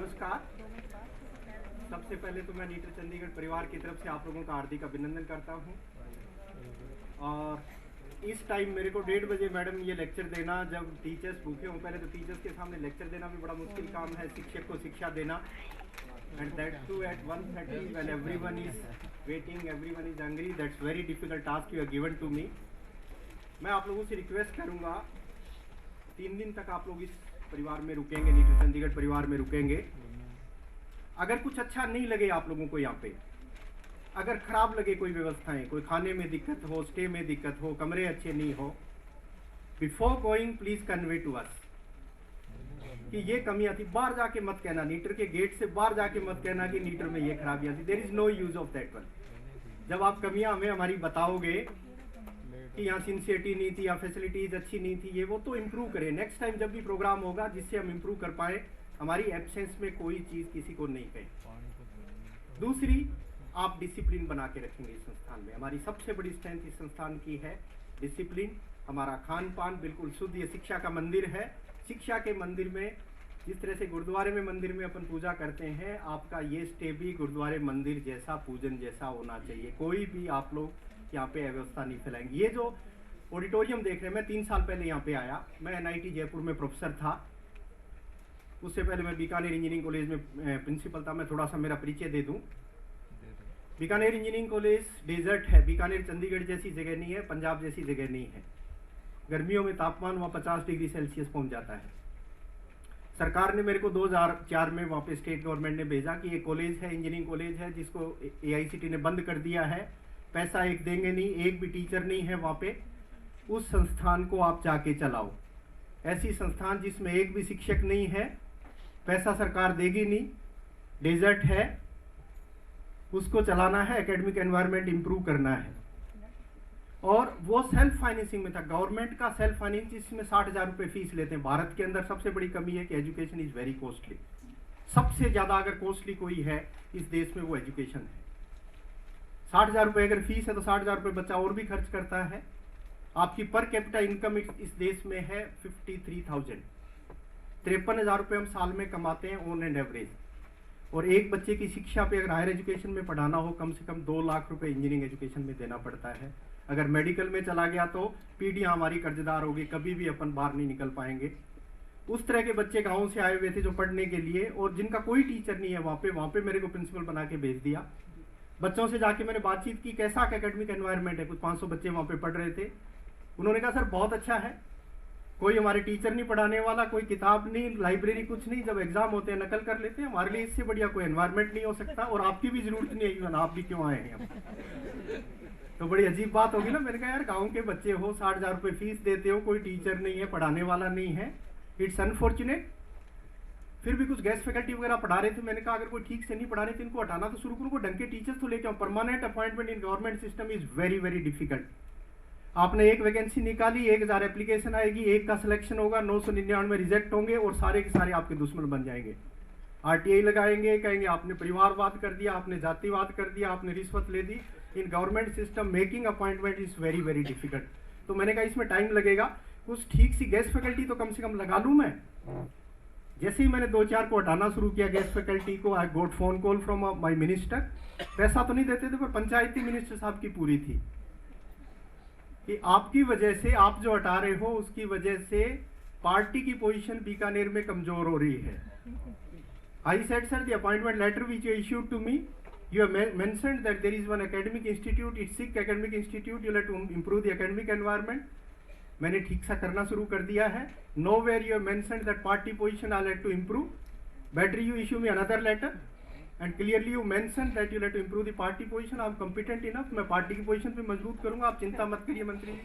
नमस्कार। सबसे पहले तो मैं नीटर चंडीगढ़ परिवार की तरफ से आप लोगों का हार्दिक अभिनंदन करता हूं। और इस टाइम मेरे को 1:30 बजे मैडम ये लेक्चर देना, जब टीचर्स भूखे हों, पहले तो टीचर्स के सामने लेक्चर देना भी बड़ा मुश्किल काम है, शिक्षक को शिक्षा देना, and that too at 1:30 when everyone is waiting, everyone is hungry. That's very difficult task you have given to me. मैं आप लोगों से रिक्वेस्ट करूंगा, 3 दिन तक आप लोग इस परिवार में रुकेंगे, नीटर चंडीगढ़ परिवार में रुकेंगे। अगर कुछ अच्छा नहीं लगे आप लोगों को यहाँ पे, अगर खराब लगे कोई व्यवस्थाएं, कोई खाने में दिक्कत हो, स्टे में दिक्कत हो, कमरे अच्छे नहीं हो, before going please convey to us कि ये कमियां थी। बाहर जाके मत कहना, नीटर के गेट से बाहर जाके मत कहना कि नीटर में ये खराबियां थी। There is no use of that one. जब आप कमियां हमें हमारी बताओगे कि यहाँ सिंसियरिटी नहीं थी या फैसिलिटीज अच्छी नहीं थी, ये वो तो इम्प्रूव करें। नेक्स्ट टाइम जब भी प्रोग्राम होगा जिससे हम इम्प्रूव कर पाए, हमारी एब्सेंस में कोई चीज़ किसी को नहीं कहे। दूसरी, आप डिसिप्लिन बना के रखेंगे इस संस्थान में। हमारी सबसे बड़ी स्ट्रेंथ इस संस्थान की है डिसिप्लिन। हमारा खान पान बिल्कुल शुद्ध, ये शिक्षा का मंदिर है। शिक्षा के मंदिर में जिस तरह से गुरुद्वारे में मंदिर में अपन पूजा करते हैं, आपका ये स्टे भी गुरुद्वारे मंदिर जैसा, पूजन जैसा होना चाहिए। कोई भी आप लोग यहाँ पे अव्यवस्था नहीं फैलाएंगे। ये जो ऑडिटोरियम देख रहे हैं, मैं 3 साल पहले यहाँ पे आया। मैं एनआईटी जयपुर में प्रोफेसर था, उससे पहले मैं बीकानेर इंजीनियरिंग कॉलेज में प्रिंसिपल था। मैं थोड़ा सा मेरा परिचय दे दूं। बीकानेर इंजीनियरिंग कॉलेज डेजर्ट है, बीकानेर चंडीगढ़ जैसी जगह नहीं है, पंजाब जैसी जगह नहीं है। गर्मियों में तापमान वहाँ 50 डिग्री सेल्सियस पहुँच जाता है। सरकार ने मेरे को 2004 में वहाँ पे स्टेट गवर्नमेंट ने भेजा कि ये कॉलेज है, इंजीनियरिंग कॉलेज है, जिसको AICTE ने बंद कर दिया है। पैसा एक देंगे नहीं, एक भी टीचर नहीं है वहाँ पे। उस संस्थान को आप जाके चलाओ। ऐसी संस्थान जिसमें एक भी शिक्षक नहीं है, पैसा सरकार देगी नहीं, डेजर्ट है, उसको चलाना है, एकेडमिक एनवायरनमेंट इंप्रूव करना है। और वो सेल्फ फाइनेंसिंग में था। गवर्नमेंट का सेल्फ फाइनेंस, इसमें 60,000 रुपये फीस लेते हैं। भारत के अंदर सबसे बड़ी कमी है कि एजुकेशन इज वेरी कॉस्टली। सबसे ज़्यादा अगर कॉस्टली कोई है इस देश में, वो एजुकेशन है। 60,000 रुपये अगर फीस है तो 60,000 रुपये बच्चा और भी खर्च करता है। आपकी पर कैपिटा इनकम इस देश में है 53,000, 53,000 रुपये हम साल में कमाते हैं ऑन एंड एवरेज। और एक बच्चे की शिक्षा पे अगर हायर एजुकेशन में पढ़ाना हो, कम से कम 2 लाख रुपए इंजीनियरिंग एजुकेशन में देना पड़ता है। अगर मेडिकल में चला गया तो पीढ़ियाँ हमारी कर्जदार होगी, कभी भी अपन बाहर नहीं निकल पाएंगे। उस तरह के बच्चे गाँव से आए हुए थे जो पढ़ने के लिए, और जिनका कोई टीचर नहीं है वहाँ पे मेरे को प्रिंसिपल बना के भेज दिया। बच्चों से जाके मैंने बातचीत की, कैसा एकेडमिक एनवायरनमेंट है। कुछ 500 बच्चे वहाँ पे पढ़ रहे थे। उन्होंने कहा सर बहुत अच्छा है, कोई हमारे टीचर नहीं पढ़ाने वाला, कोई किताब नहीं, लाइब्रेरी कुछ नहीं, जब एग्जाम होते हैं नकल कर लेते हैं। हमारे लिए इससे बढ़िया कोई एनवायरनमेंट नहीं हो सकता, और आपकी भी जरूरत नहीं है, आप भी क्यों आए हैं। तो बड़ी अजीब बात होगी ना। मैंने कहा यार गाँव के बच्चे हो, 60,000 रुपये फीस देते हो, कोई टीचर नहीं है, पढ़ाने वाला नहीं है, इट्स अनफॉर्चुनेट। फिर भी कुछ गेस्ट फैकल्टी वगैरह पढ़ा रहे थे। मैंने कहा अगर कोई ठीक से नहीं पढ़ा रहे थे, इनको हटाना तो शुरू करो, को ढंग के टीचर्स तो लेके आओ। Permanent appointment in government system is very very difficult. आपने एक वैकेंसी निकाली, 1000 एप्लीकेशन आएगी, एक का सिलेक्शन होगा, 999 में रिजेक्ट होंगे, और सारे के सारे आपके दुश्मन बन जाएंगे। RTI लगाएंगे, कहेंगे आपने परिवारवाद कर दिया, आपने जातिवाद कर दिया, आपने रिश्वत ले दी। In government system making appointment is very very difficult. तो मैंने कहा इसमें टाइम लगेगा, कुछ ठीक सी गेस्ट फैकल्टी तो कम से कम लगा लूँ मैं। जैसे ही मैंने 2-4 को हटाना शुरू किया गेस्ट फैकल्टी को, I got phone call from my minister. पैसा तो नहीं देते थे, पर पंचायती मिनिस्टर साहब की पूरी थी कि आपकी वजह से, आप जो हटा रहे हो उसकी वजह से पार्टी की पोजीशन बीकानेर में कमजोर हो रही है। I said sir the appointment letter which you issued to me, you have mentioned that there is one academic institute, it's sick academic institute, you'll have to improve the academic environment. मैंने ठीक सा करना शुरू कर दिया है। Nowhere you have mentioned that party position I'll have to improve. Better you issue me another letter and clearly you mentioned that you'll have to improve the party position. I'm competent enough, मैं party की position पे मजबूत करूंगा, आप चिंता मत करिए मंत्री जी।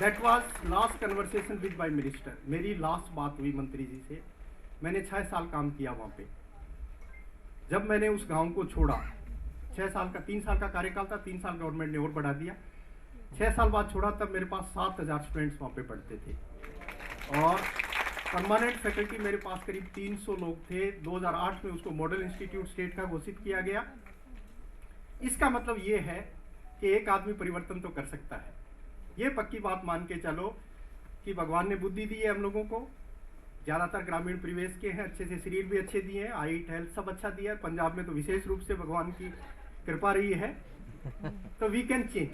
That was last conversation with my minister. मेरी लास्ट बात हुई मंत्री जी से। मैंने 6 साल काम किया वहाँ पे। जब मैंने उस गांव को छोड़ा, 6 साल का, 3 साल का कार्यकाल था, 3 साल गवर्नमेंट ने और बढ़ा दिया। 6 साल बाद छोड़ा, तब मेरे पास 7,000 स्टूडेंट्स वहाँ पे पढ़ते थे, और परमानेंट फैकल्टी मेरे पास करीब 300 लोग थे। 2008 में उसको मॉडल इंस्टीट्यूट स्टेट का घोषित किया गया। इसका मतलब ये है कि एक आदमी परिवर्तन तो कर सकता है। ये पक्की बात मान के चलो कि भगवान ने बुद्धि दी है हम लोगों को, ज़्यादातर ग्रामीण परिवेश के हैं, अच्छे से शरीर भी अच्छे दिए हैं, हाइट हेल्थ सब अच्छा दिया है। पंजाब में तो विशेष रूप से भगवान की कृपा रही है, तो वी कैन चेंज।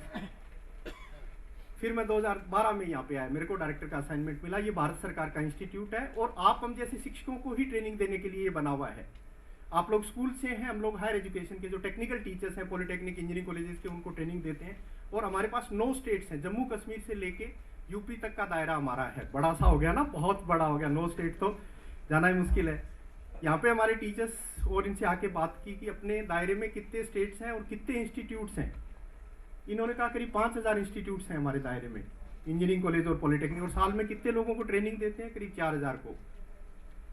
फिर मैं 2012 में यहाँ पे आया, मेरे को डायरेक्टर का असाइनमेंट मिला। ये भारत सरकार का इंस्टीट्यूट है और आप हम जैसे शिक्षकों को ही ट्रेनिंग देने के लिए ये बना हुआ है। आप लोग स्कूल से हैं, हम लोग हायर एजुकेशन के जो टेक्निकल टीचर्स हैं, पॉलिटेक्निक इंजीनियरिंग कॉलेजेस के, उनको ट्रेनिंग देते हैं। और हमारे पास 9 स्टेट्स हैं, जम्मू कश्मीर से लेके यूपी तक का दायरा हमारा है। बड़ा सा हो गया ना, बहुत बड़ा हो गया, 9 स्टेट तो जाना ही मुश्किल है। यहाँ पे हमारे टीचर्स और इनसे आके बात की कि अपने दायरे में कितने स्टेट्स हैं और कितने इंस्टीट्यूट्स हैं। इन्होंने कहा करीब 5000 इंस्टीट्यूट्स हैं हमारे दायरे में, इंजीनियरिंग कॉलेज और पॉलिटेक्निक। और साल में कितने लोगों को ट्रेनिंग देते हैं? करीब 4000 को।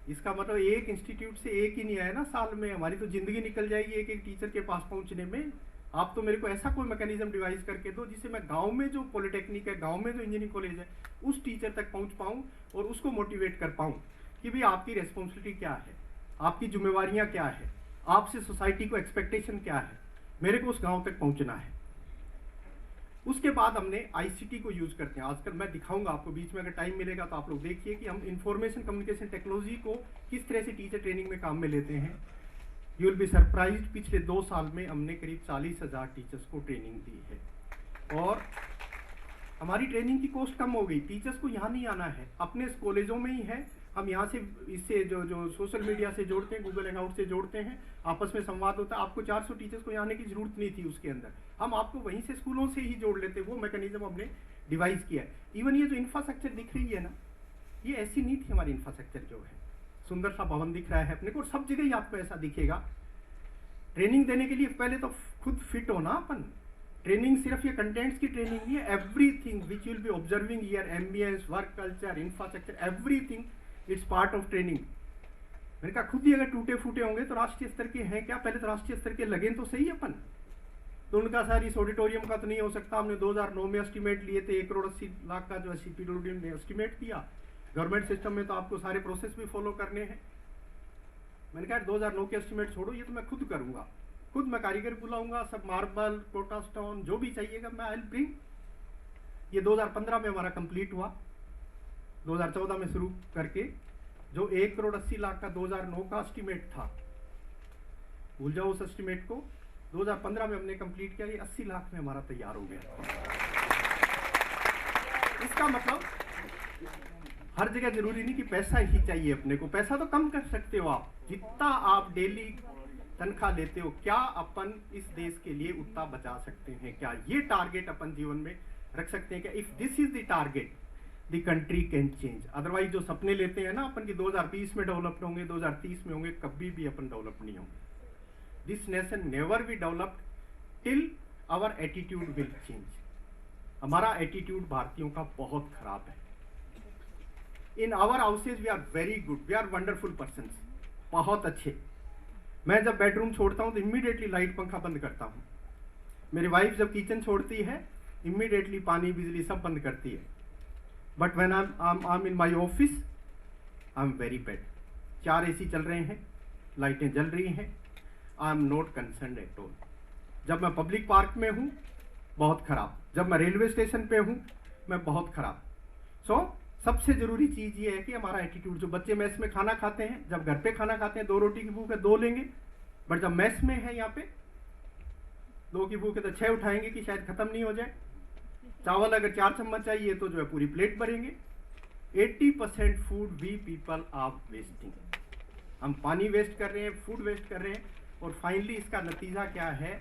इसका मतलब एक इंस्टीट्यूट से एक ही नहीं आया ना साल में, हमारी तो जिंदगी निकल जाएगी एक एक टीचर के पास पहुंचने में। आप तो मेरे को ऐसा कोई मैकेनिज्म डिवाइस करके दो जिससे मैं गांव में जो पॉलिटेक्निक है, गांव में जो इंजीनियरिंग कॉलेज है, उस टीचर तक पहुंच पाऊं और उसको मोटिवेट कर पाऊं कि भाई आपकी रेस्पॉन्सिबिलिटी क्या है, आपकी जिम्मेवारियां क्या है, आपसे सोसाइटी को एक्सपेक्टेशन क्या है, मेरे को उस गाँव तक पहुँचना है। उसके बाद हमने आईसीटी को यूज करते हैं। आजकल मैं दिखाऊंगा आपको, बीच में अगर टाइम मिलेगा तो आप लोग देखिए कि हम इंफॉर्मेशन कम्युनिकेशन टेक्नोलॉजी को किस तरह से टीचर ट्रेनिंग में काम में लेते हैं। यू विल बी सरप्राइज्ड, पिछले 2 साल में हमने करीब 40,000 टीचर्स को ट्रेनिंग दी है। और हमारी ट्रेनिंग की कॉस्ट कम हो गई। टीचर्स को यहाँ नहीं आना है, अपने कॉलेजों में ही है। हम यहाँ से इससे जो सोशल मीडिया से जोड़ते हैं, गूगल हैंगआउट से जोड़ते हैं, आपस में संवाद होता है। आपको 400 टीचर्स को यहाँ आने की जरूरत नहीं थी उसके अंदर, हम आपको वहीं से स्कूलों से ही जोड़ लेते। वो मैकेनिज्म हमने डिवाइस किया है। इवन ये जो इंफ्रास्ट्रक्चर दिख रही है ना, ये ऐसी नहीं थी हमारी इंफ्रास्ट्रक्चर जो है। सुंदर सा भवन दिख रहा है अपने को, सब जगह ही आपको ऐसा दिखेगा। ट्रेनिंग देने के लिए पहले तो खुद फिट हो ना अपन। ट्रेनिंग सिर्फ ये कंटेंट्स की ट्रेनिंग नहीं है, everything which will be observing here, ambience, work culture, infrastructure, everything it's part of training. मैंने कहा खुद ही अगर टूटे फूटे होंगे तो राष्ट्रीय स्तर के हैं क्या? पहले तो राष्ट्रीय स्तर के लगे तो सही अपन। तो उनका सर इस ऑडिटोरियम का तो नहीं हो सकता, हमने 2009 में एस्टिमेट लिए थे 1,80,00,000 का, जो सीपीडब्ल्यूडी ने एस्टिमेट किया। गवर्नमेंट सिस्टम में तो आपको सारे प्रोसेस भी फॉलो करने हैं। मैंने कहा 2009 के एस्टिमेट छोड़ो, ये तो मैं खुद करूंगा, खुद मैं कारीगर बुलाऊंगा, सब मार्बल, कोटा स्टोन जो भी चाहिएगा मैं आई विल ब्रिंग। ये 2015 में हमारा कंप्लीट हुआ, 2014 में शुरू करके। जो 1,80,00,000 का 2009 का एस्टिमेट था, भूल जाओ उस एस्टिमेट को, 2015 में हमने कंप्लीट किया। ये 80 लाख में हमारा तैयार हो गया। इसका मतलब हर जगह जरूरी नहीं कि पैसा ही चाहिए अपने को, पैसा तो कम कर सकते हो आप, जितना आप डेली तनख्वाह लेते हो, क्या अपन इस देश के लिए उतना बचा सकते हैं? क्या ये टारगेट अपन जीवन में रख सकते हैं? क्या if this is the target the country can change. Otherwise जो सपने लेते हैं ना अपन की 2020 में डेवलप्ड होंगे, 2030 में होंगे, कभी भी अपन डेवलप नहीं होंगे। This nation never be developed till our attitude will change. हमारा एटीट्यूड भारतीयों का बहुत खराब है। In our houses we are very good, we are wonderful person, बहुत अच्छे। मैं जब बेडरूम छोड़ता हूँ तो इमीडिएटली लाइट पंखा बंद करता हूँ। मेरी वाइफ जब किचन छोड़ती है इमीडिएटली पानी बिजली सब बंद करती है। But when I am in my office I am very bad. 4 AC चल रहे हैं, लाइटें जल रही हैं, आई am not concern at all. जब मैं पब्लिक पार्क में हूँ बहुत खराब, जब मैं रेलवे स्टेशन पे हूँ मैं बहुत खराब। सबसे जरूरी चीज ये है कि हमारा एटीट्यूड। जो बच्चे मेस में खाना खाते हैं, जब घर पे खाना खाते हैं 2 रोटी की भूख है 2 लेंगे, बट जब मेस में है यहाँ पे 2 की भूख है तो 6 उठाएंगे कि शायद खत्म नहीं हो जाए। चावल अगर 4 चम्मच चाहिए तो जो है पूरी प्लेट भरेंगे। 80% food we people are wasting. हम पानी वेस्ट कर रहे हैं, फूड वेस्ट कर रहे हैं, और फाइनली इसका नतीजा क्या है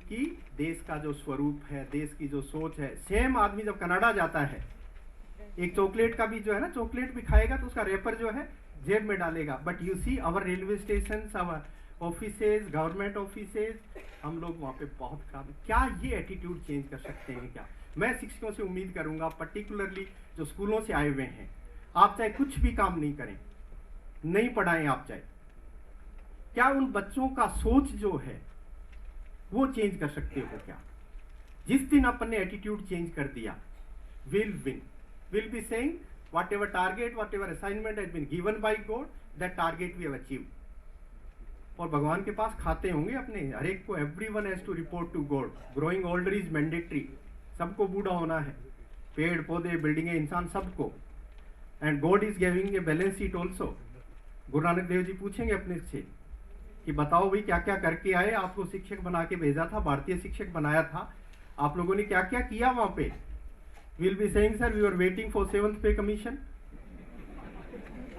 कि देश का जो स्वरूप है, देश की जो सोच है। सेम आदमी जब कनाडा जाता है, एक चॉकलेट का भी जो है ना, चॉकलेट भी खाएगा तो उसका रेपर जो है जेब में डालेगा। But you see our railway station, our offices, government offices, हम लोग वहाँ पे बहुत खराब है। क्या ये एटीट्यूड चेंज कर सकते हैं क्या? मैं शिक्षकों से उम्मीद करूंगा, पर्टिकुलरली जो स्कूलों से आए हुए हैं, आप चाहे कुछ भी काम नहीं करें, नहीं पढ़ाएं आप चाहे, क्या उन बच्चों का सोच जो है वो चेंज कर सकते हो क्या? जिस दिन अपन ने एटीट्यूड चेंज कर दिया, will win. Will be saying whatever target, whatever assignment has been given by God, that target we have achieved. और भगवान के पास खाते होंगे अपने, हर एक को, everyone has to report to God. Growing older is mandatory. सबको बूढ़ा होना है, पेड़ पौधे बिल्डिंगें इंसान सबको, and God is giving a balance sheet also. Guru Nanak Dev ji पूछेंगे अपने से कि बताओ भाई क्या क्या करके आए, आपको शिक्षक बना के भेजा था, भारतीय शिक्षक बनाया था, आप लोगों ने क्या क्या किया वहां पे। Will be saying sir we are waiting for 7th pay commission,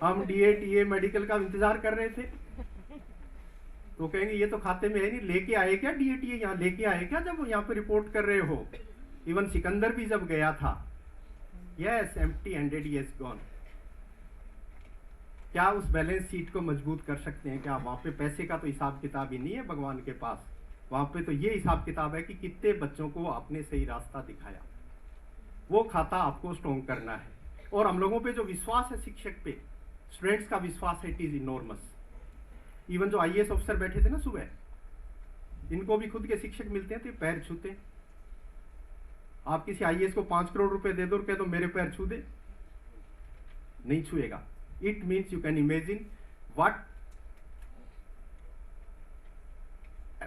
हम डीए टीए मेडिकल का इंतजार कर रहे थे। तो कहेंगे ये तो खाते में है नहीं, लेके आए क्या डीए टीए, यहाँ लेके आए क्या जब यहाँ पे रिपोर्ट कर रहे हो। इवन सिकंदर भी जब गया था, yes empty handed he has gone. क्या उस बैलेंस शीट को मजबूत कर सकते हैं क्या? वहां पे पैसे का तो हिसाब किताब ही नहीं है भगवान के पास, वहां पे तो ये हिसाब किताब है कि कितने बच्चों को आपने सही रास्ता दिखाया। वो खाता आपको स्ट्रॉन्ग करना है। और हम लोगों पे जो विश्वास है शिक्षक पे, स्टूडेंट्स का विश्वास है, इट इज इनॉर्मस। इवन जो आईएएस ऑफिसर बैठे थे ना सुबह, इनको भी खुद के शिक्षक मिलते हैं तो पैर छूते हैं। आप किसी आईएएस को 5 करोड़ रुपए दे दो और कह दो मेरे पैर छू दे, नहीं छुएगा। It means you can imagine what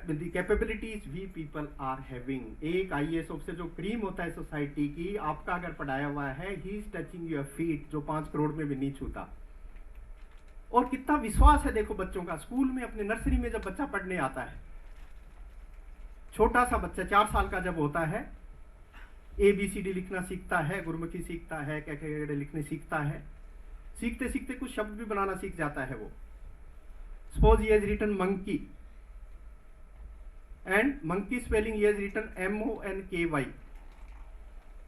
the capabilities we people are having. एक आईएएस ऑफिसर जो क्रीम होता है सोसाइटी की, आपका अगर पढ़ाया हुआ है, he is touching your feet, जो 5 करोड़ में भी नहीं छूता। और कितना विश्वास है देखो बच्चों का। स्कूल में अपने नर्सरी में जब बच्चा पढ़ने आता है, छोटा सा बच्चा 4 साल का जब होता है, ABCD लिखना सीखता है, गुरुमुखी सीखता है, क्या लिखने सीखता है, सीखते सीखते कुछ शब्द भी बनाना सीख जाता है वो। Suppose he has written monkey and monkey spelling he has written MONKY।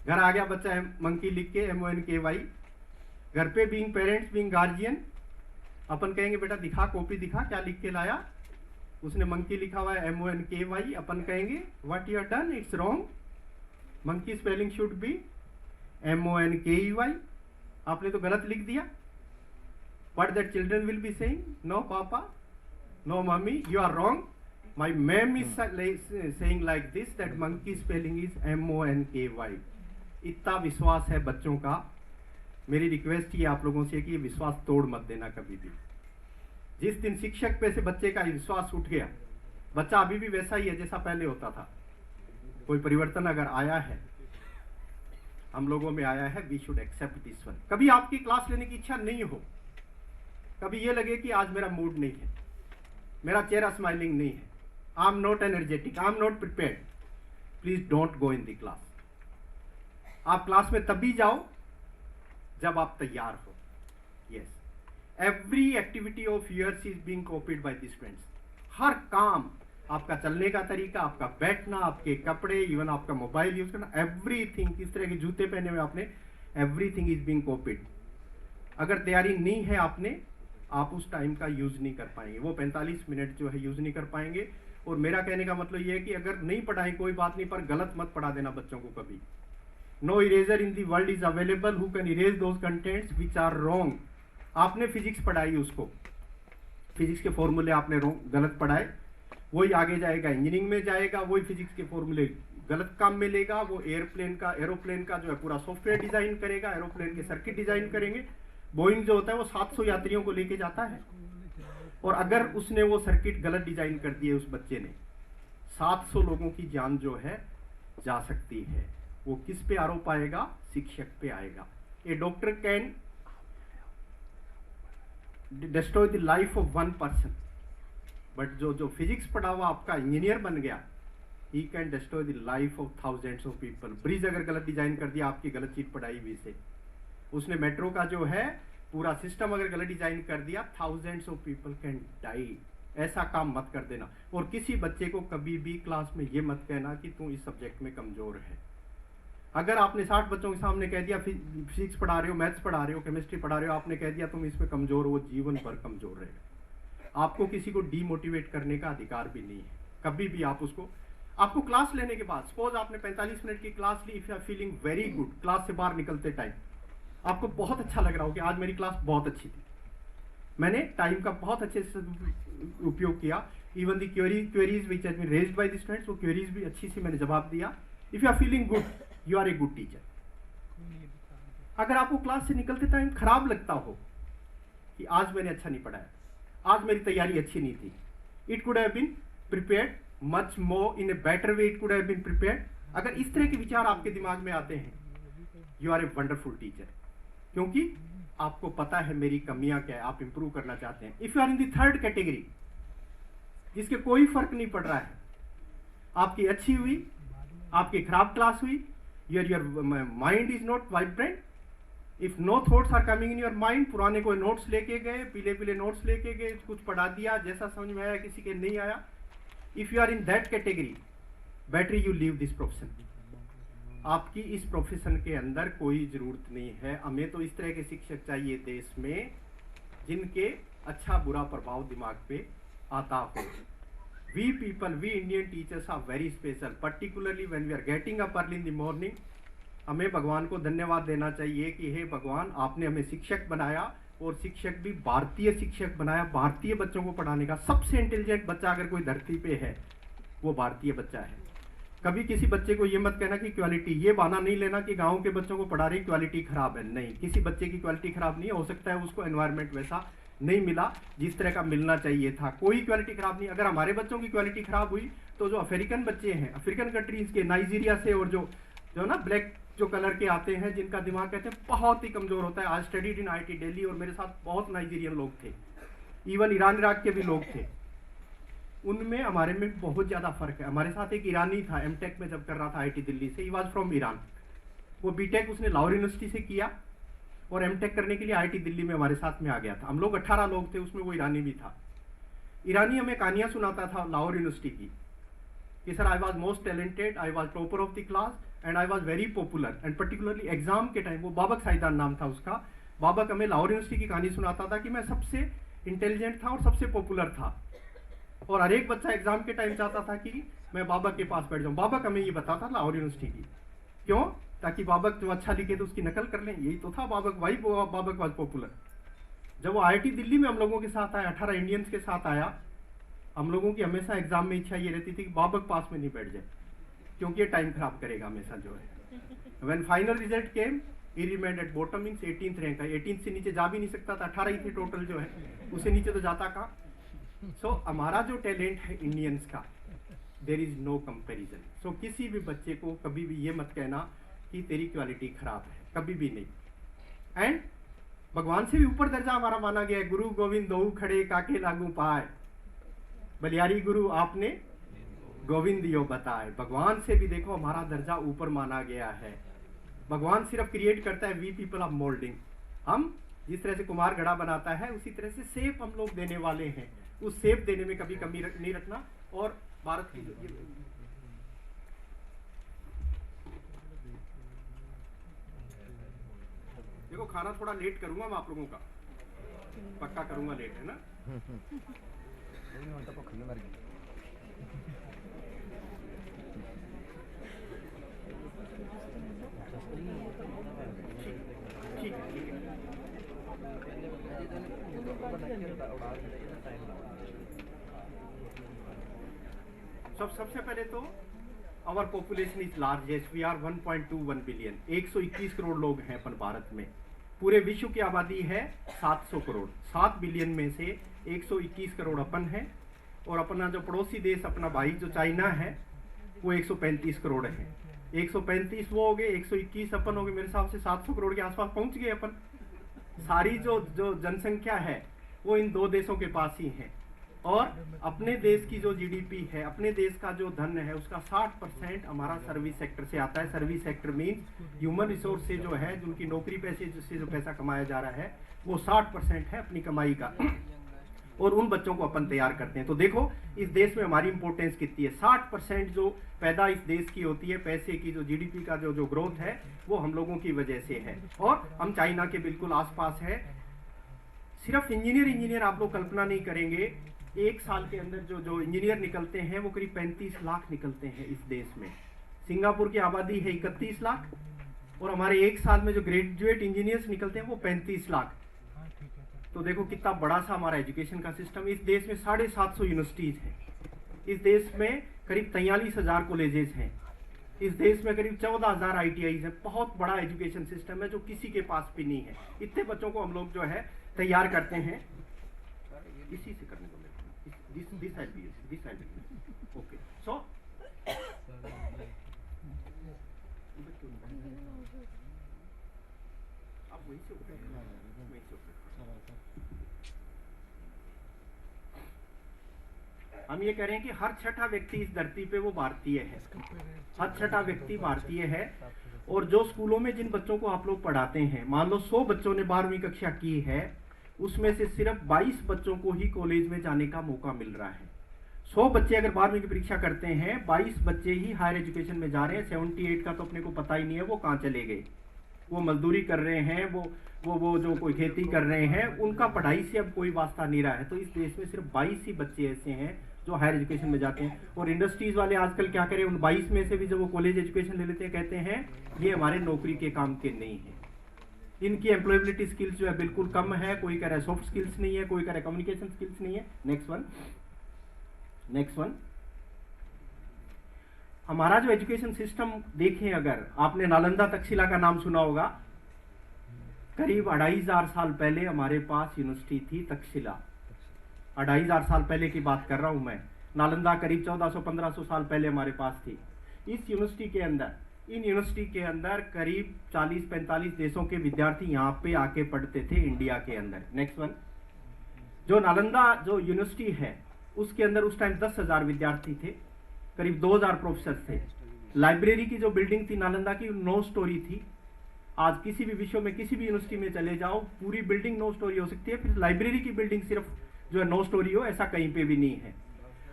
घर आ गया बच्चा मंकी लिख के MONKY। घर पे बीइंग पेरेंट्स बीइंग गार्जियन, अपन कहेंगे बेटा दिखा कॉपी दिखा क्या लिख के लाया, उसने मंकी लिखा हुआ है MONKY। अपन कहेंगे what you have done, it's wrong, monkey spelling should be MONKEY, आपने तो गलत लिख दिया। What that children will be saying, no papa, no mommy, you are wrong, my ma'am is saying like this, that monkey spelling is MONKY। इतना विश्वास है बच्चों का। मेरी रिक्वेस्ट ये आप लोगों से कि ये विश्वास तोड़ मत देना कभी भी। जिस दिन शिक्षक पे से बच्चे का विश्वास उठ गया, बच्चा अभी भी वैसा ही है जैसा पहले होता था। कोई परिवर्तन अगर आया है, हम लोगों में आया है, we should accept this one. कभी आपकी क्लास लेने की इच्छा नहीं हो, कभी ये लगे कि आज मेरा मूड नहीं है, मेरा चेहरा स्माइलिंग नहीं है, I am not energetic, I am not prepared, please don't go in the class. आप क्लास में तभी जाओ जब आप तैयार हो। Yes, every activity of yours is being copied by the students. हर काम, आपका चलने का तरीका, आपका बैठना, आपके कपड़े, इवन आपका मोबाइल यूज करना, एवरीथिंग, किस तरह के जूते पहने हुए आपने, एवरीथिंग इज बीइंग कॉपीड। अगर तैयारी नहीं है आपने, आप उस टाइम का यूज नहीं कर पाएंगे, वो 45 मिनट जो है यूज नहीं कर पाएंगे। और मेरा कहने का मतलब ये है कि अगर नहीं पढ़ाएं कोई बात नहीं, पर गलत मत पढ़ा देना बच्चों को कभी। No eraser in the world is available who can erase those contents which are wrong. आपने फिजिक्स पढ़ाई, उसको फिजिक्स के फॉर्मूले आपने गलत पढ़ाए, वही आगे जाएगा इंजीनियरिंग में जाएगा, वही फिजिक्स के फॉर्मूले गलत काम में लेगा, वो एरोप्लेन का जो है पूरा सॉफ्टवेयर डिजाइन करेगा, एरोप्लेन के सर्किट डिजाइन करेंगे। बोइंग जो होता है वो 700 यात्रियों को लेके जाता है, और अगर उसने वो सर्किट गलत डिजाइन कर दिए उस बच्चे ने, 700 लोगों की जान जो है जा सकती है। वो किस पे आरोप आएगा? शिक्षक पे आएगा। A doctor can destroy the life of 1 person, but जो फिजिक्स पढ़ा हुआ आपका इंजीनियर बन गया, he can destroy the life of thousands of people. Bridge अगर गलत डिजाइन कर दिया आपकी गलत चीज पढ़ाई हुई से, उसने मेट्रो का जो है पूरा सिस्टम अगर गलत डिजाइन कर दिया, thousands of people can die. ऐसा काम मत कर देना। और किसी बच्चे को कभी भी क्लास में ये मत कहना कि तू इस सब्जेक्ट में कमजोर है। अगर आपने 60 बच्चों के सामने कह दिया फिजिक्स पढ़ा रहे हो, मैथ्स पढ़ा रहे हो, केमिस्ट्री पढ़ा रहे हो, आपने कह दिया तुम इसमें कमजोर हो, वो जीवन भर कमजोर रहेगा। आपको किसी को डीमोटिवेट करने का अधिकार भी नहीं है कभी भी। आपको क्लास लेने के बाद, सपोज आपने 45 मिनट की क्लास ली, if you are feeling very good, class से बाहर निकलते टाइम आपको बहुत अच्छा लग रहा हो कि आज मेरी क्लास बहुत अच्छी थी, मैंने टाइम का बहुत अच्छे से उपयोग किया, even the queries which has been raised by the students, वो क्वेरीज भी अच्छी सी मैंने जवाब दिया। If you are feeling good, you are a good teacher. अगर आपको क्लास से निकलते टाइम खराब लगता हो कि आज मैंने अच्छा नहीं पढ़ाया, आज मेरी तैयारी अच्छी नहीं थी, it could have been prepared much more in a better way, it could have been prepared. अगर इस तरह के विचार आपके दिमाग में आते हैं, you are a wonderful teacher, क्योंकि आपको पता है मेरी कमियां क्या है, आप इंप्रूव करना चाहते हैं। If you are in the third category, जिसके कोई फर्क नहीं पड़ रहा है, आपकी अच्छी हुई, आपकी खराब क्लास हुई, your mind is not vibrant, if no thoughts are coming in your mind, पुराने कोई नोट्स लेके गए, पीले पीले नोट्स लेके गए, कुछ पढ़ा दिया, जैसा समझ में आया किसी के नहीं आया, if you are in that category, better you leave this profession. आपकी इस प्रोफेशन के अंदर कोई जरूरत नहीं है। हमें तो इस तरह के शिक्षक चाहिए देश में जिनके अच्छा बुरा प्रभाव दिमाग पे आता हो। We people, we Indian teachers are very special, particularly when we are getting up early in the morning. हमें भगवान को धन्यवाद देना चाहिए कि हे भगवान, आपने हमें शिक्षक बनाया, और शिक्षक भी भारतीय शिक्षक बनाया। भारतीय बच्चों को पढ़ाने का सबसे इंटेलिजेंट बच्चा अगर कोई धरती पे है, वो भारतीय बच्चा है। कभी किसी बच्चे को ये मत कहना कि क्वालिटी, ये बहाना नहीं लेना कि गांव के बच्चों को पढ़ा रही क्वालिटी खराब है। नहीं, किसी बच्चे की क्वालिटी खराब नहीं, हो सकता है उसको एनवायरनमेंट वैसा नहीं मिला जिस तरह का मिलना चाहिए था। कोई क्वालिटी खराब नहीं। अगर हमारे बच्चों की क्वालिटी खराब हुई तो जो अफ्रीकन बच्चे हैं, अफ्रीकन कंट्रीज के, नाइजीरिया से, और जो ना ब्लैक जो कलर के आते हैं, जिनका दिमाग कहते हैं बहुत ही कमजोर होता है। आज स्टडीड इन IIT दिल्ली, और मेरे साथ बहुत नाइजीरियन लोग थे, इवन ईरान इराक के भी लोग थे। उनमें हमारे में बहुत ज्यादा फर्क है। हमारे साथ एक ईरानी था, एमटेक में जब कर रहा था IIT दिल्ली से, ही वाज फ्रॉम ईरान। वो बीटेक उसने लाहौर यूनिवर्सिटी से किया, और एमटेक करने के लिए IIT दिल्ली में हमारे साथ में आ गया था। हम लोग 18 लोग थे, उसमें वो ईरानी भी था। ईरानी हमें कहानियां सुनाता था लाहौर यूनिवर्सिटी की, कि sir I was most talented, I was topper of the class, and I was very popular, and particularly exam के टाइम, वो बाबक साइदान नाम था उसका। बाबक हमें लाहौर यूनिवर्सिटी की कहानी सुनाता था कि मैं सबसे इंटेलिजेंट था और सबसे पॉपुलर था, और हर एक बच्चा एग्जाम के टाइम चाहता था कि मैं बाबक के पास बैठ जाऊं। बाबक हमें ये बताता था लाहौर यूनिवर्सिटी की, क्यों? ताकि बाबक जो अच्छा लिखे तो उसकी नकल कर लें। यही तो था बाबक, वाई बाबक वॉज पॉपुलर। जब वो IIT दिल्ली में हम लोगों के साथ आया, 18 इंडियंस के साथ आया, हम लोगों की हमेशा एग्जाम में इच्छा ये रहती थी कि बाबक पास में नहीं बैठ जाए, क्योंकि ये टाइम खराब करेगा हमेशा जो है। When final result came, he remained at bottom, means 18th rank है। 18th से नीचे जा भी नहीं सकता था, 18 ही थे टोटल जो है, उससे नीचे तो जाता कहाँ। सो हमारा जो टैलेंट है इंडियंस का, देयर इज नो कंपैरिजन। सो किसी भी बच्चे को कभी भी ये मत कहना कि तेरी क्वालिटी खराब है, कभी भी नहीं। एंड भगवान से भी ऊपर दर्जा हमारा माना गया है। गुरु गोविंद दो खड़े काके लागू पाए, बलियारी गुरु आपने गोविंद यो बताए। भगवान से भी देखो हमारा दर्जा ऊपर माना गया है। भगवान सिर्फ क्रिएट करता है, वी पीपल ऑफ मोल्डिंग। हम जिस तरह से कुमार घड़ा बनाता है, उसी तरह से सेप हम लोग देने वाले हैं। उस सेप देने में कभी कमी नहीं रखना। और भारत की देखो, खाना थोड़ा लेट करूंगा मैं आप लोगों का, पक्का करूंगा लेट, है ना? ठीक है। सबसे पहले तो our population is largest, we are 1.21 billion. 121 crore लोग हैं अपन भारत में। पूरे विश्व की आबादी है 700 करोड़। 7 बिलियन में से 121 करोड़ अपन है, और अपना जो पड़ोसी देश, अपना भाई जो चाइना है, वो 135 करोड़ है। 135 वो हो गए, 121 अपन हो गए। मेरे हिसाब से 700 करोड़ के आसपास पहुंच गए अपन। सारी जो जनसंख्या है वो इन दो देशों के पास ही है। और अपने देश की जो GDP है, अपने देश का जो धन है, उसका 60% हमारा सर्विस सेक्टर से आता है। Service sector means human resource से जो है, जिनकी नौकरी पैसे जिससे जो पैसा कमाया जा रहा है, वो 60% है अपनी कमाई का, और उन बच्चों को अपन तैयार करते हैं। तो देखो इस देश में हमारी इंपॉर्टेंस कितनी है। 60% जो पैदा इस देश की होती है, पैसे की जो GDP का जो ग्रोथ है, वो हम लोगों की वजह से है। और हम चाइना के बिल्कुल आसपास है। सिर्फ इंजीनियर आप लोग कल्पना नहीं करेंगे, एक साल के अंदर जो इंजीनियर निकलते हैं वो करीब 35 लाख निकलते हैं इस देश में। सिंगापुर की आबादी है 31 लाख, और हमारे एक साल में जो ग्रेजुएट इंजीनियर्स निकलते हैं वो 35 लाख। तो देखो कितना बड़ा सा हमारा एजुकेशन का सिस्टम। इस देश में 750 यूनिवर्सिटीज हैं। इस देश में करीब 43,000 कॉलेजेस हैं। इस देश में करीब 14,000 ITIs हैं। बहुत बड़ा एजुकेशन सिस्टम है जो किसी के पास भी नहीं है। इतने बच्चों को हम लोग जो है तैयार करते हैं। इसी से करने को this side okay so आप वहीं से उठे, वहीं से उठे। हम ये कह रहे हैं कि हर छठा व्यक्ति इस धरती पे वो भारतीय है, हर छठा व्यक्ति भारतीय है। और जो स्कूलों में जिन बच्चों को आप लोग पढ़ाते हैं, मान लो 100 बच्चों ने 12वीं कक्षा की है, उसमें से सिर्फ 22 बच्चों को ही कॉलेज में जाने का मौका मिल रहा है। 100 बच्चे अगर 12वीं की परीक्षा करते हैं, 22 बच्चे ही हायर एजुकेशन में जा रहे हैं। 78 का तो अपने को पता ही नहीं है वो कहाँ चले गए। वो मजदूरी कर रहे हैं, वो जो कोई खेती कर रहे हैं, उनका पढ़ाई से अब कोई वास्ता नहीं रहा है। तो इस देश में सिर्फ 22 ही बच्चे ऐसे हैं जो हायर एजुकेशन में जाते हैं। और इंडस्ट्रीज वाले आजकल क्या करें, उन 22 में से भी जब वो कॉलेज एजुकेशन ले लेते हैं, कहते हैं ये हमारे नौकरी के काम के नहीं है। इनकी एम्प्लॉयबिलिटी स्किल्स जो है बिल्कुल कम है। कोई कह रहा है सॉफ्ट स्किल्स नहीं है, कोई कह रहा है कम्युनिकेशन स्किल्स नहीं है। Next one. हमारा जो एजुकेशन सिस्टम देखें, अगर आपने नालंदा तक्षशिला का नाम सुना होगा, करीब 2500 साल पहले हमारे पास यूनिवर्सिटी थी तक्षशिला। 2500 साल पहले की बात कर रहा हूं मैं। नालंदा करीब 1400-1500 साल पहले हमारे पास थी। इस यूनिवर्सिटी के अंदर, इन यूनिवर्सिटी के अंदर करीब 40-45 देशों के विद्यार्थी यहाँ पे आके पढ़ते थे इंडिया के अंदर। Next one. जो नालंदा जो यूनिवर्सिटी है उसके अंदर उस टाइम 10,000 विद्यार्थी थे, करीब 2000 प्रोफेसर थे। लाइब्रेरी की जो बिल्डिंग थी नालंदा की 9 स्टोरी थी। आज किसी भी विश्व में किसी भी यूनिवर्सिटी में चले जाओ, पूरी बिल्डिंग 9 स्टोरी हो सकती है। फिर लाइब्रेरी की बिल्डिंग सिर्फ जो है 9 स्टोरी हो, ऐसा कहीं पे भी नहीं है।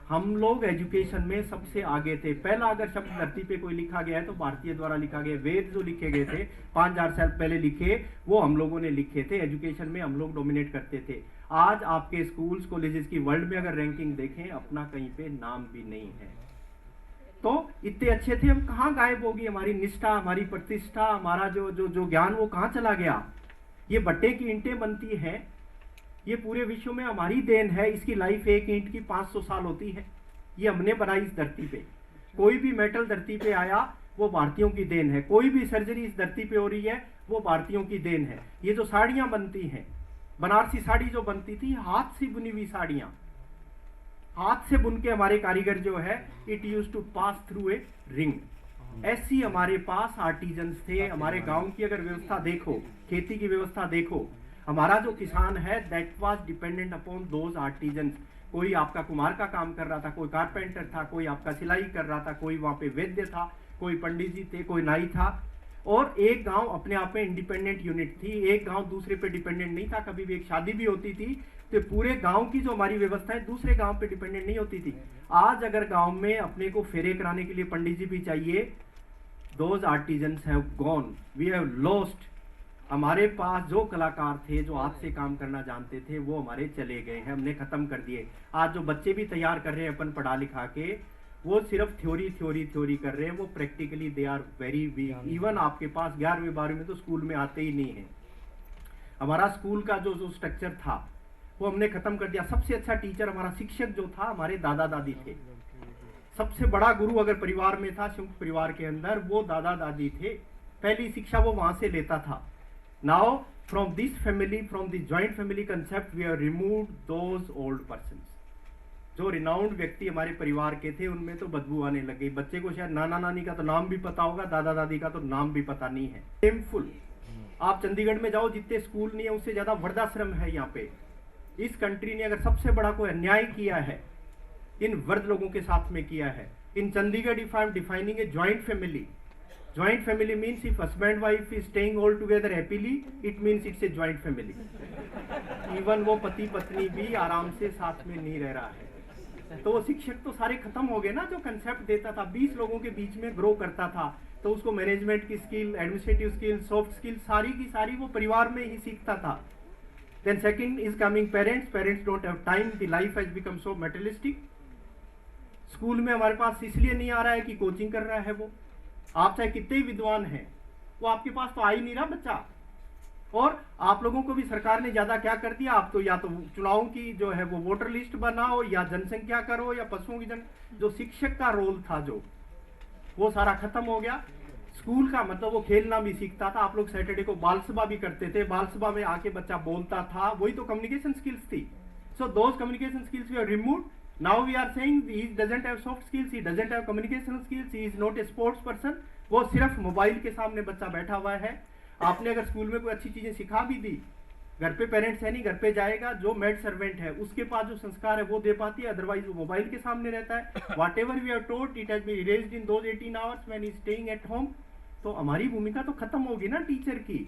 हम लोग एजुकेशन में सबसे आगे थे। पहला अगर शब्द धरती पे कोई लिखा गया है तो भारतीय द्वारा लिखा गया। वेद जो लिखे गए थे 5000 साल पहले लिखे, वो हम लोगों ने लिखे थे। एजुकेशन में हम लोग डोमिनेट करते थे। आज आपके स्कूल्स कॉलेजेस की वर्ल्ड में अगर रैंकिंग देखें, अपना कहीं पे नाम भी नहीं है। तो इतने अच्छे थे, हम कहाँ गायब होगी हमारी निष्ठा, हमारी प्रतिष्ठा, हमारा जो ज्ञान, वो कहाँ चला गया। ये भट्टे की ईंटें बनती है, ये पूरे विश्व में हमारी देन है। इसकी लाइफ एक ईंट की 500 साल होती है। ये हमने बनाई इस धरती पे। कोई भी मेटल धरती पे आया वो भारतीयों की देन है। कोई भी सर्जरी इस धरती पे हो रही है वो भारतीयों की देन है। ये जो साड़ियां बनती हैं, बनारसी साड़ी जो बनती थी, हाथ से बुनी हुई साड़ियां, हाथ से बुन के हमारे कारीगर जो है, it use to pass through a ring. ऐसी हमारे पास आर्टिजन्स थे। हमारे गांव की अगर व्यवस्था देखो, खेती की व्यवस्था देखो, हमारा जो किसान है that was dependent upon those artisans. कोई आपका कुम्हार का काम कर रहा था, कोई कारपेंटर था, कोई आपका सिलाई कर रहा था, कोई वहां पे वैद्य था, कोई पंडित जी थे, कोई नाई था। और एक गांव अपने आप में इंडिपेंडेंट यूनिट थी। एक गांव दूसरे पे डिपेंडेंट नहीं था। कभी भी एक शादी भी होती थी तो पूरे गांव की जो हमारी व्यवस्था है दूसरे गांव पे डिपेंडेंट नहीं होती थी। आज अगर गांव में अपने को फेरे कराने के लिए पंडित जी भी चाहिए, those artisans have gone, we have lost. हमारे पास जो कलाकार थे, जो हाथ से काम करना जानते थे, वो हमारे चले गए हैं, हमने खत्म कर दिए। आज जो बच्चे भी तैयार कर रहे हैं अपन पढ़ा लिखा के, वो सिर्फ थ्योरी कर रहे हैं। वो practically they are very weak. Even आपके पास 11वीं 12वीं में तो स्कूल में आते ही नहीं है। हमारा स्कूल का जो स्ट्रक्चर था वो हमने खत्म कर दिया। सबसे अच्छा टीचर, हमारा शिक्षक जो था, हमारे दादा दादी थे। सबसे बड़ा गुरु अगर परिवार में था, संयुक्त परिवार के अंदर, वो दादा दादी थे। पहली शिक्षा वो वहां से लेता था। Now from this family, from the joint family concept, we have removed those old persons. जो रिनाउंड व्यक्ति हमारे परिवार के थे, उनमें तो बदबू आने लग गई। बच्चे को शायद नाना नानी का तो नाम भी पता होगा, दादा दादी का तो नाम भी पता नहीं है। शेमफुल। आप चंडीगढ़ में जाओ, जितने स्कूल नहीं है उससे ज्यादा वृद्धाश्रम है यहाँ पे। इस कंट्री ने अगर सबसे बड़ा कोई अन्याय किया है, इन वृद्ध लोगों के साथ में किया है। In Chandigarh, if I am defining a joint family, joint family means if husband wife is staying all together happily, it means it's a joint family. Even वो पति पत्नी भी आराम से साथ में नहीं रह रहा है। तो वो शिक्षक तो सारे खत्म हो गए ना। जो कंसेप्ट देता था, 20 लोगों के बीच में ग्रो करता था, तो उसको मैनेजमेंट की skill, administrative skill, soft skill सारी की सारी वो परिवार में ही सीखता था। Then second is coming parents. Parents don't have time. The life has become so materialistic. School में हमारे पास इसलिए नहीं आ रहा है कि कोचिंग कर रहा है वो। आप चाहे कितने विद्वान हैं, वो आपके पास तो आ ही नहीं रहा बच्चा। और आप लोगों को भी सरकार ने ज्यादा क्या कर दिया, आप तो या तो चुनाव की जो है वो वोटर लिस्ट बनाओ, या जनसंख्या करो, या पशुओं की जो शिक्षक का रोल था जो, वो सारा खत्म हो गया। स्कूल का मतलब वो खेलना भी सीखता था। आप लोग सैटरडे को बाल सभा भी करते थे। बाल सभा में आके बच्चा बोलता था, वही तो कम्युनिकेशन स्किल्स थी। So those communication skills we are removed. Now we are saying he doesn't have soft skills, he doesn't have communication skills, he is not a sports person. वो सिर्फ मोबाइल के सामने बच्चा बैठा हुआ है। आपने अगर स्कूल में कोई अच्छी चीजें सिखा भी दी, घर पे पेरेंट्स है नहीं, घर पे जाएगा जो मेड सर्वेंट है उसके पास जो संस्कार है वो दे पाती है, अदरवाइज वो मोबाइल के सामने रहता है। Whatever we have told it has been erased in those 18 hours when he is staying at home. तो हमारी भूमिका तो खत्म होगी ना टीचर की।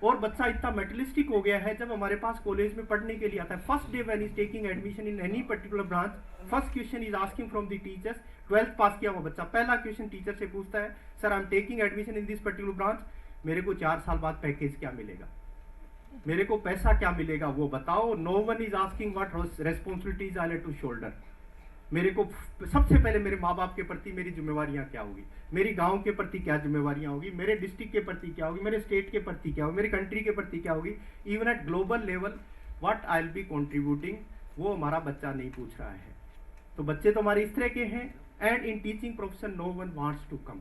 और बच्चा इतना मेटलिस्टिक हो गया है, जब हमारे पास कॉलेज में पढ़ने के लिए आता है, first day when is taking admission in any particular branch, first question is asking from the teachers. 12th पास किया हुआ बच्चा पहला क्वेश्चन टीचर से पूछता है, sir I am taking admission in this particular branch, मेरे को 4 साल बाद पैकेज क्या मिलेगा, मेरे को पैसा क्या मिलेगा वो बताओ। No one is asking what responsibilities I have to shoulder. मेरे को सबसे पहले मेरे माँ बाप के प्रति मेरी जिम्मेवारियां क्या होगी, मेरी गांव के प्रति क्या जिम्मेवारियां होगी, मेरे डिस्ट्रिक्ट के प्रति क्या होगी, मेरे स्टेट के प्रति क्या होगी, मेरी कंट्री के प्रति क्या होगी, even at global level what I will be contributing, वो हमारा बच्चा नहीं पूछ रहा है। तो बच्चे तो हमारे इस तरह के हैं। And in teaching profession no one wants to come.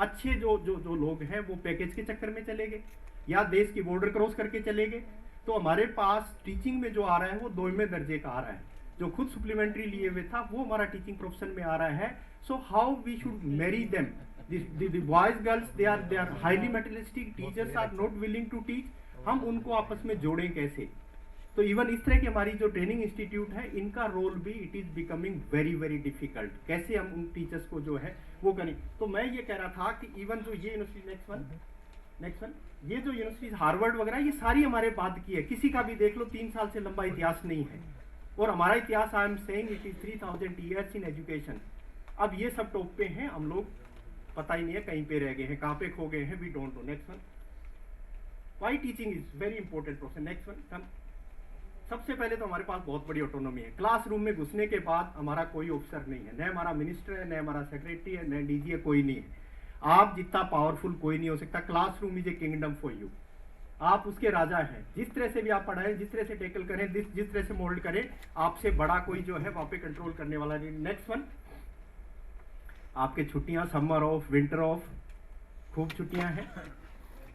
अच्छे जो लोग हैं वो पैकेज के चक्कर में चले गए या देश की बॉर्डर क्रॉस करके चले गए। तो हमारे पास टीचिंग में जो आ रहा है वो 2वें दर्जे का आ रहा है, जो खुद सप्लीमेंट्री लिए हुए था वो हमारा टीचिंग प्रोफेशन में आ रहा है। So how we should marry them, the boys girls they are highly materialistic, teachers are not willing to teach, हम उनको आपस में जोड़ें कैसे। तो इवन इस तरह की हमारी जो ट्रेनिंग इंस्टीट्यूट है इनका रोल भी it is becoming very very difficult, कैसे हम उन टीचर्स को जो है वो करें। तो मैं ये कह रहा था कि इवन जो ये यूनिवर्सिटी नेक्स्ट वन ये जो यूनिवर्सिटीज हार्वर्ड वगैरह ये सारी हमारे बाद की है, किसी का भी देख लो 3 साल से लंबा इतिहास नहीं है। और हमारा इतिहास I am saying it is 3000 years in education. अब ये सब टॉप पे हैं, हम लोग पता ही नहीं है कहीं पे रह गए हैं, कहाँ पे खो गए हैं, we don't know. Next one, why teaching is very important process. Next one come. सबसे पहले तो हमारे पास बहुत बड़ी ऑटोनॉमी है। क्लासरूम में घुसने के बाद हमारा कोई ऑफिसर नहीं है, न हमारा मिनिस्टर है, न हमारा सेक्रेटरी है, न डीजी है, कोई नहीं है। आप जितना पावरफुल कोई नहीं हो सकता। Classroom is a kingdom for you, आप उसके राजा हैं। जिस तरह से भी आप पढ़ाएं, जिस तरह से टैकल करें, जिस तरह से मोल्ड करें, आपसे बड़ा कोई जो है वहां पे कंट्रोल करने वाला नहीं। नेक्स्ट वन, आपके छुट्टियां समर ऑफ, विंटर ऑफ, खूब छुट्टियां हैं,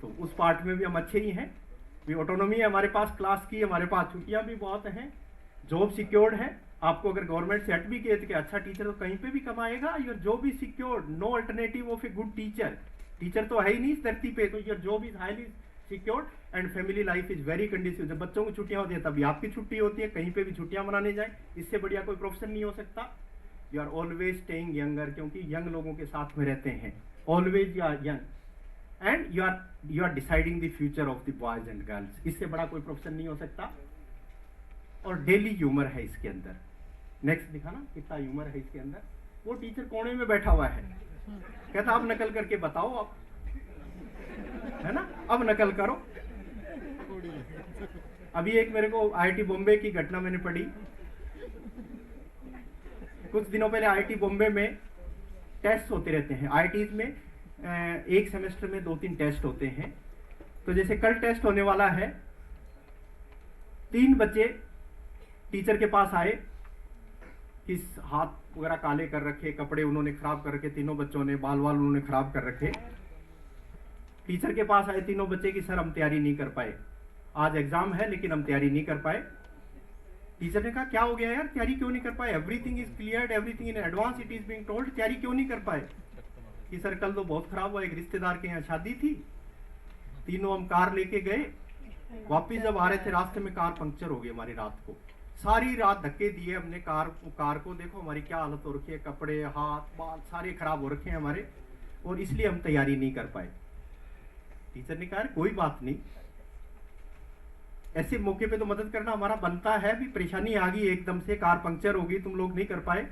तो उस पार्ट में भी हम अच्छे ही हैं। भी ऑटोनॉमी है हमारे पास क्लास की, हमारे पास छुट्टियां भी बहुत हैं, जॉब सिक्योर्ड है। आपको अगर गवर्नमेंट से हट भी कहते कि अच्छा टीचर तो कहीं पे भी कमाएगा, your job is secured, no alternative of a good teacher. Teacher तो है ही नहीं इस धरती पे, तो your job is highly secured and family life is very conducive. जब बच्चों की छुट्टियां होती है तभी आपकी छुट्टी होती है, कहीं पे भी छुट्टियां मनाने जाए, इससे बढ़िया कोई प्रोफेशन नहीं हो सकता। You are always staying younger, क्योंकि यंग लोगों के साथ में रहते हैं, always you are young and you are deciding the future of the boys and girls. इससे बड़ा कोई प्रोफेशन नहीं हो सकता। और डेली ह्यूमर है इसके अंदर। नेक्स्ट दिखाना कितना ह्यूमर है इसके अंदर। वो टीचर कोने में बैठा हुआ है, कहता अब नकल करके बताओ आप, है ना, अब नकल करो। अभी एक मेरे को आईआईटी बॉम्बे की घटना मैंने पढ़ी। कुछ दिनों पहले आईआईटी बॉम्बे में टेस्ट होते रहते हैं। आईआईटीज में एक सेमेस्टर में 2-3 टेस्ट होते हैं। तो जैसे कल टेस्ट होने वाला है, 3 बच्चे टीचर के पास आए, किस हाथ वगैरह काले कर रखे, कपड़े उन्होंने खराब कर रखे, तीनों बच्चों ने बाल उन्होंने खराब कर रखे। टीचर के पास आए तीनों बच्चे कि सर हम तैयारी नहीं कर पाए, आज एग्जाम है लेकिन हम तैयारी नहीं कर पाए। टीचर ने कहा क्या हो गया यार, तैयारी क्यों नहीं कर पाए, everything is cleared, everything in advance it is being told, तैयारी क्यों नहीं कर पाए। कि सर कल तो बहुत खराब हुआ, एक रिश्तेदार के यहाँ शादी थी, तीनों हम कार लेके गए, वापिस जब आ रहे थे रास्ते में कार पंक्चर हो गई हमारी। रात को सारी रात धक्के दिए हमने कार को, देखो हमारी क्या हालत हो रखी है, कपड़े हाथ बाल सारे खराब हो रखे हैं हमारे, और इसलिए हम तैयारी नहीं कर पाए। टीचर ने कहा कोई बात नहीं, ऐसे मौके पे तो मदद करना हमारा बनता है, भी परेशानी आ गई एकदम से, कार पंक्चर होगी, तुम लोग नहीं कर पाए,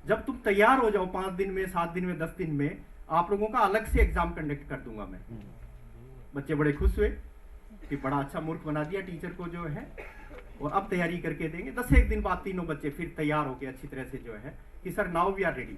जब तुम तैयार हो जाओ 5 दिन में, 7 दिन में, 10 दिन में, आप लोगों का अलग से एग्जाम कंडक्ट कर दूंगा मैं। बच्चे बड़े खुश हुए कि बड़ा अच्छा मूर्ख बना दिया टीचर को जो है, और अब तैयारी करके देंगे। 10 एक दिन बाद तीनों बच्चे फिर तैयार होके अच्छी तरह से जो है कि sir now we are ready.